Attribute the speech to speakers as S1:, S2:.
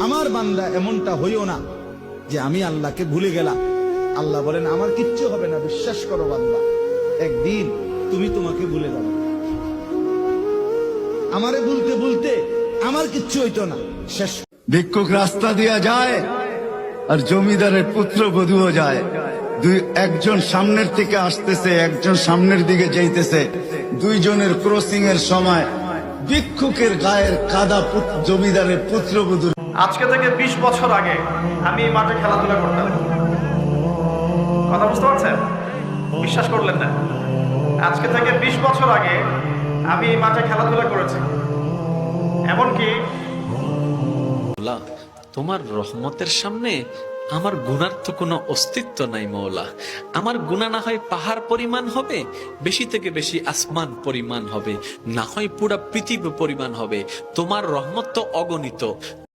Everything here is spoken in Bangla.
S1: আমার বান্দা এমনটা হইও না যে আমি আল্লাহকে ভুলে গেলাম। আল্লাহ বলেন আমার কিচ্ছু হবে না, বিশ্বাস করো বান্দা, একদিন তুমি তোমাকে ভুলে যাবে। আমারে ভুলতে ভুলতে আমার কিচ্ছু হইতো না, শেষ।
S2: ভিক্ষুক রাস্তা দিয়া যায় আর জমিদারের পুত্র বধূও যায়। একজন সামনের থেকে আসতেছে, একজন সামনের দিকে যাইতেছে। দুইজনের ক্রসিং এর সময় ভিক্ষুকের গায়ের কাদা জমিদারের পুত্রবধূর।
S3: আজকে থেকে 20 বছর আগে আমি এই মাঠে খেলাধুলা করতাম। কথা বুঝতে পারছেন? বিশ্বাস করলেন না? আজকে থেকে 20 বছর আগে আমি এই মাঠে খেলাধুলা করেছি। এমনকি
S4: তোমার রহমতের সামনে আমার গুনার তো কোনো অস্তিত্ব নাই মওলা। আমার গুনাহ না হয় পাহাড় পরিমাণ হবে, বেশি থেকে বেশি আসমান পরিমাণ হবে, না হয় পুরা পৃথিবী পরিমাণ হবে। তোমার রহমত তো অগণিত।